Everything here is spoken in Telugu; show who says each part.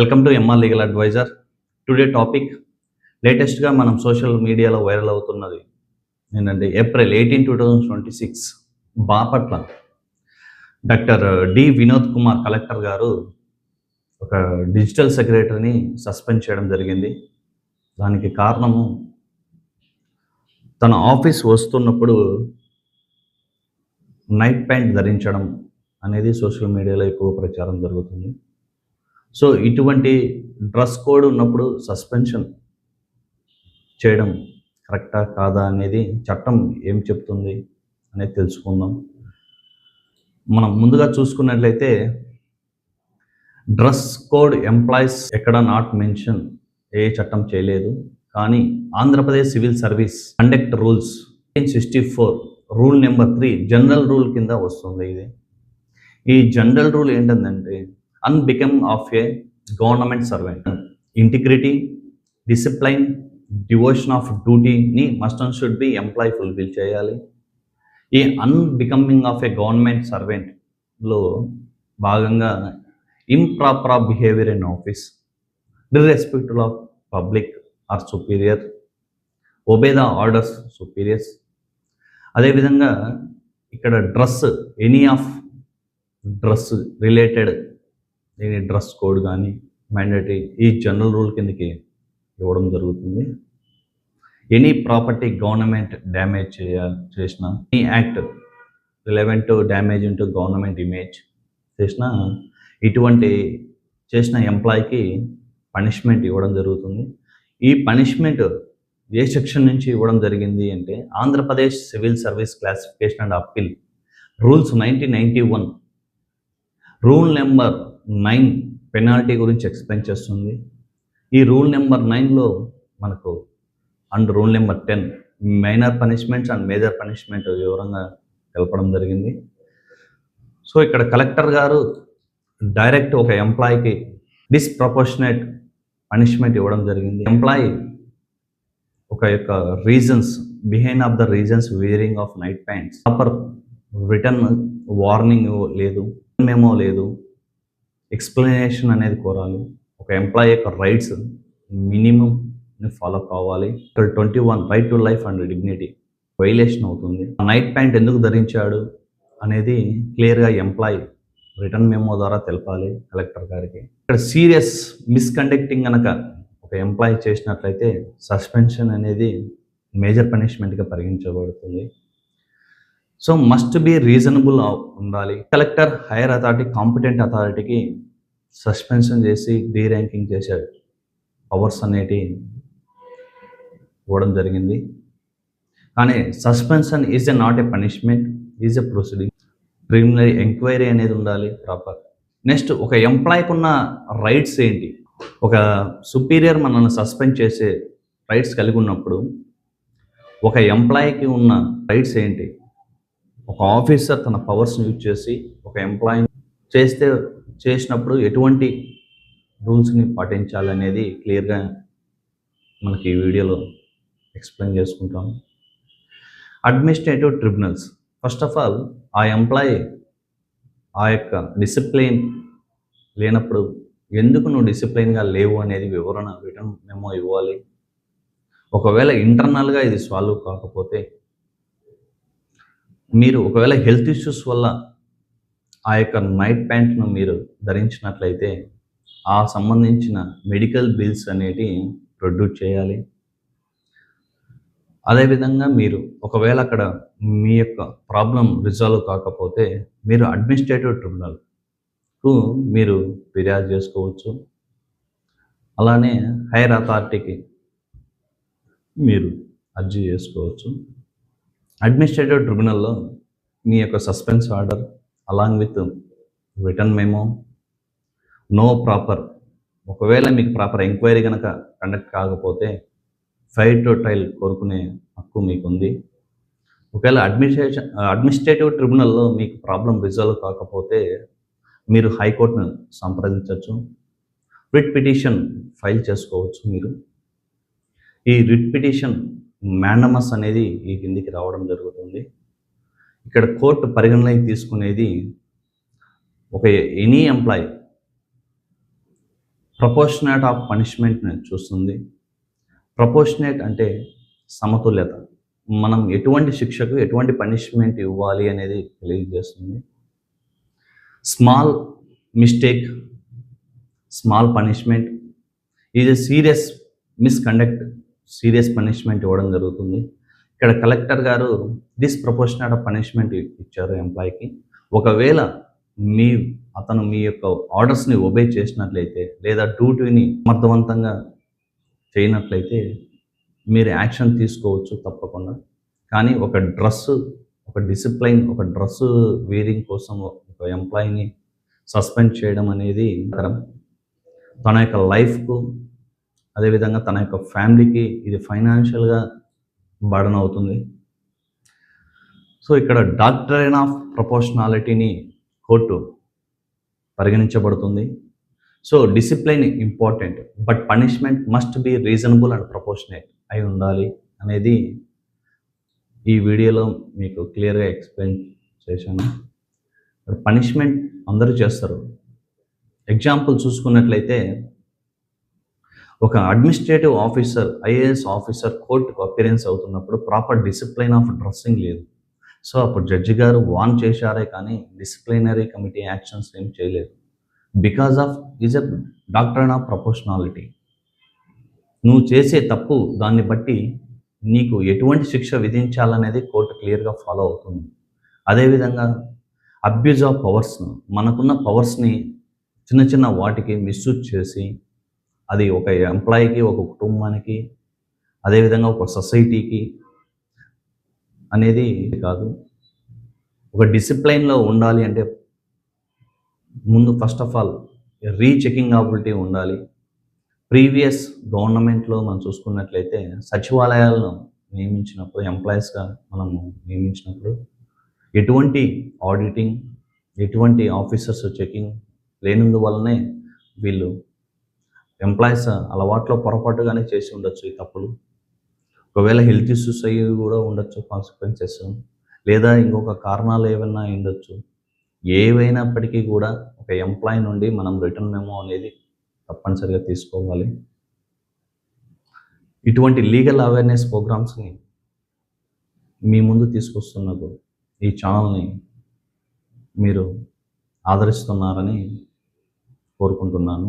Speaker 1: Welcome to MR legal adviser. Today topic లేటెస్ట్గా మనం సోషల్ మీడియాలో వైరల్ అవుతున్నది ఏంటంటే April 18, 2026 Bapatla doctor D Vinod Kumar collector గారు ఒక డిజిటల్ సెక్రటరీని సస్పెండ్ చేయడం జరిగింది. దానికి కారణము తన ఆఫీస్ వస్తున్నప్పుడు నైట్ ప్యాంట్ ధరించడం అనేది సోషల్ మీడియాలో ఎక్కువ ప్రచారం జరుగుతుంది. సో ఇటువంటి డ్రెస్ కోడ్ ఉన్నప్పుడు సస్పెన్షన్ చేయడం కరెక్టా కాదా అనేది చట్టం ఏం చెప్తుంది అనేది తెలుసుకుందాం. మనం ముందుగా చూసుకున్నట్లయితే డ్రెస్ కోడ్ ఎంప్లాయీస్ ఎక్కడ నాట్ మెన్షన్ ఏ చట్టం చేయలేదు. కానీ Andhra Pradesh civil service conduct rules 1964 rule number 3 general rule కింద వస్తుంది. ఈ జనరల్ రూల్ ఏంటంటే unbecoming of a government servant integrity, discipline, devotion of డ్యూటీని must and should be employee fulfil చేయాలి. ఈ అన్బికమింగ్ ఆఫ్ ఏ గవర్నమెంట్ సర్వెంట్లో భాగంగా improper behaviour in office, disrespectful of public or superior, obey the orders superiors. అదేవిధంగా ఇక్కడ dress any of dress related దీని డ్రెస్ కోడ్ కానీ మ్యాండేటరీ ఈ జనరల్ రూల్ కిందకి ఇవ్వడం జరుగుతుంది. ఎనీ ప్రాపర్టీ గవర్నమెంట్ డ్యామేజ్ చేసిన any act relevant to damage into government image చేసిన ఇటువంటి చేసిన ఎంప్లాయీకి పనిష్మెంట్ ఇవ్వడం జరుగుతుంది. ఈ పనిష్మెంట్ ఏ సెక్షన్ నుంచి ఇవ్వడం జరిగింది అంటే Andhra Pradesh civil service classification and appeal rules 1991 rule number 9 penalty గురించి ఎక్స్ప్లెయిన్ చేస్తుంది. ఈ రూల్ నెంబర్ 9లో మనకు and rule number 10 minor punishments and major punishment వివరంగా తెలపడం జరిగింది. సో ఇక్కడ కలెక్టర్ గారు డైరెక్ట్ ఒక ఎంప్లాయీకి డిస్ప్రపోర్షనేట్ పనిష్మెంట్ ఇవ్వడం జరిగింది. ఎంప్లాయీ ఒక యొక్క reasons behind of the reasons wearing of night pants proper return warning లేదు, మెమో లేదు, ఎక్స్ప్లెనేషన్ అనేది కోరాలి. ఒక ఎంప్లాయీ యొక్క రైట్స్ మినిమంని ఫాలో కావాలి. ఇక్కడ 21 right to life and dignity violation అవుతుంది. నైట్ ప్యాంట్ ఎందుకు ధరించాడు అనేది క్లియర్గా ఎంప్లాయీ రిటర్న్ మెమో ద్వారా తెలపాలి కలెక్టర్ గారికి. ఇక్కడ సీరియస్ మిస్కండక్టింగ్ కనుక ఒక ఎంప్లాయీ చేసినట్లయితే సస్పెన్షన్ అనేది మేజర్ పనిష్మెంట్గా పరిగణించబడుతుంది. సో మస్ట్ బి రీజనబుల్ ఉండాలి. కలెక్టర్ హైయర్ అథారిటీ కాంపిటెంట్ అథారిటీకి సస్పెన్షన్ చేసి డీ ర్యాంకింగ్ చేసే పవర్స్ అనేటి ఇవ్వడం జరిగింది. కానీ suspension is a not a punishment, is a proceeding. Preliminary enquiry అనేది ఉండాలి ప్రాపర్. నెక్స్ట్ ఒక ఎంప్లాయీకి ఉన్న రైట్స్ ఏంటి, ఒక సుపీరియర్ మనల్ని సస్పెండ్ చేసే రైట్స్ కలిగి ఉన్నప్పుడు ఒక ఎంప్లాయీకి ఉన్న రైట్స్ ఏంటి, ఒక ఆఫీసర్ తన పవర్స్ని యూజ్ చేసి ఒక ఎంప్లాయీని చేసినప్పుడు ఎటువంటి రూల్స్ని పాటించాలనేది క్లియర్గా మనకి ఈ వీడియోలో ఎక్స్ప్లెయిన్ చేసుకుంటాం. Administrative tribunals first of all ఆ ఎంప్లాయీ ఆ యొక్క డిసిప్లిన్ లేనప్పుడు ఎందుకు నువ్వు డిసిప్లిన్గా లేవు అనేది వివరణ రిటర్న్ మెమో ఇవ్వాలి. ఒకవేళ ఇంటర్నల్గా ఇది సాల్వ్ కాకపోతే మీరు ఒకవేళ హెల్త్ ఇష్యూస్ వల్ల ఆ యొక్క నైట్ ప్యాంట్ను మీరు ధరించినట్లయితే ఆ సంబంధించిన మెడికల్ బిల్స్ అనేవి ప్రొడ్యూస్ చేయాలి. అదేవిధంగా మీరు ఒకవేళ అక్కడ మీ యొక్క ప్రాబ్లం రిజాల్వ్ కాకపోతే మీరు అడ్మినిస్ట్రేటివ్ ట్రిబ్యునల్కు మీరు ఫిర్యాదు చేసుకోవచ్చు. అలానే హైయర్ అథారిటీకి మీరు అర్జీ చేసుకోవచ్చు. అడ్మినిస్ట్రేటివ్ ట్రిబ్యునల్లో మీ యొక్క suspense order along with return memo, no proper ఒకవేళ మీకు ప్రాపర్ ఎంక్వైరీ కనుక కండక్ట్ కాకపోతే ఫెయిర్ టు ట్రయల్ కోరుకునే హక్కు మీకుంది. ఒకవేళ అడ్మినిస్ట్రేటివ్ ట్రిబ్యునల్లో మీకు ప్రాబ్లం రిజాల్వ్ కాకపోతే మీరు హైకోర్టును సంప్రదించవచ్చు. రిట్ పిటిషన్ ఫైల్ చేసుకోవచ్చు. మీరు ఈ రిట్ పిటిషన్ మ్యాండమస్ అనేది ఈ కిందికి రావడం జరుగుతుంది. ఇక్కడ కోర్టు పరిగణలోకి తీసుకునేది ఒక ఎనీ ఎంప్లాయీ ప్రపోర్షనేట్ ఆఫ్ పనిష్మెంట్ని చూస్తుంది. ప్రపోర్షనేట్ అంటే సమతుల్యత. మనం ఎటువంటి శిక్షకు ఎటువంటి పనిష్మెంట్ ఇవ్వాలి అనేది తెలియజేస్తుంది. Small mistake, small punishment is a serious misconduct, serious punishment ఇవ్వడం జరుగుతుంది. ఇక్కడ కలెక్టర్ గారు డిస్ప్రపోర్షనేట్ ఆఫ్ పనిష్మెంట్ ఇచ్చారు ఎంప్లాయీకి. ఒకవేళ అతను మీ యొక్క ఆర్డర్స్ని ఒబే చేసినట్లయితే లేదా డ్యూటీని సమర్థవంతంగా చేయనట్లయితే మీరు యాక్షన్ తీసుకోవచ్చు తప్పకుండా. కానీ ఒక డిసిప్లైన్, ఒక డ్రెస్ వేరింగ్ కోసం ఒక ఎంప్లాయీని సస్పెండ్ చేయడం అనేది తన యొక్క లైఫ్కు, అదేవిధంగా తన యొక్క ఫ్యామిలీకి ఇది ఫైనాన్షియల్గా బర్డన్ అవుతుంది. సో ఇక్కడ డాక్ట్రైన్ ఆఫ్ ప్రపోర్షనాలిటీని కోర్టు పరిగణించబడుతుంది. So discipline important, but punishment must be reasonable and proportionate అయి ఉండాలి అనేది ఈ వీడియోలో మీకు క్లియర్గా ఎక్స్ప్లెయిన్ చేశాను. పనిష్మెంట్ అందరూ చేస్తారు. ఎగ్జాంపుల్ చూసుకున్నట్లయితే ఒక అడ్మినిస్ట్రేటివ్ ఆఫీసర్, ఐఏఎస్ ఆఫీసర్ కోర్టుకు అపియరెన్స్ అవుతున్నప్పుడు ప్రాపర్ డిసిప్లైన్ ఆఫ్ డ్రెస్సింగ్ లేదు. సో అప్పుడు జడ్జి గారు వార్న్ చేశారే కానీ డిసిప్లినరీ కమిటీ యాక్షన్స్ ఏం చేయలేదు. Because of is a doctrine of proportionality. నువ్వు చేసే తప్పు దాన్ని బట్టి నీకు ఎటువంటి శిక్ష విధించాలనేది కోర్టు క్లియర్గా ఫాలో అవుతుంది. అదేవిధంగా అబ్యూజ్ ఆఫ్ పవర్స్, మనకున్న పవర్స్ని చిన్న చిన్న వాటికి మిస్యూజ్ చేసి అది ఒక ఎంప్లాయీకి, ఒక కుటుంబానికి, అదేవిధంగా ఒక సొసైటీకి అనేది కాదు. ఒక డిసిప్లైన్లో ఉండాలి అంటే ముందు first of all rechecking ability ఉండాలి. ప్రీవియస్ గవర్నమెంట్లో మనం చూసుకున్నట్లయితే సచివాలయాలను నియమించినప్పుడు, ఎంప్లాయీస్గా మనము నియమించినప్పుడు ఎటువంటి ఆడిటింగ్, ఎటువంటి ఆఫీసర్స్ చెకింగ్ లేనందువల్లనే వీళ్ళు ఎంప్లాయీస్ అలవాట్లో పొరపాటుగానే చేసి ఉండొచ్చు ఈ తప్పులు. ఒకవేళ హెల్త్ ఇష్యూస్ అయ్యి కూడా ఉండొచ్చు కాన్సిక్వెన్సెస్, లేదా ఇంకొక కారణాలు ఏమైనా ఉండొచ్చు. ఏవైనప్పటికీ కూడా ఒక ఎంప్లాయీ నుండి మనం రిటర్న్ మెమో అనేది తప్పనిసరిగా తీసుకోవాలి. ఇటువంటి లీగల్ అవేర్నెస్ ప్రోగ్రామ్స్ని మీ ముందు తీసుకొస్తున్నప్పుడు ఈ ఛానల్ని మీరు ఆదరిస్తున్నారని కోరుకుంటున్నాను.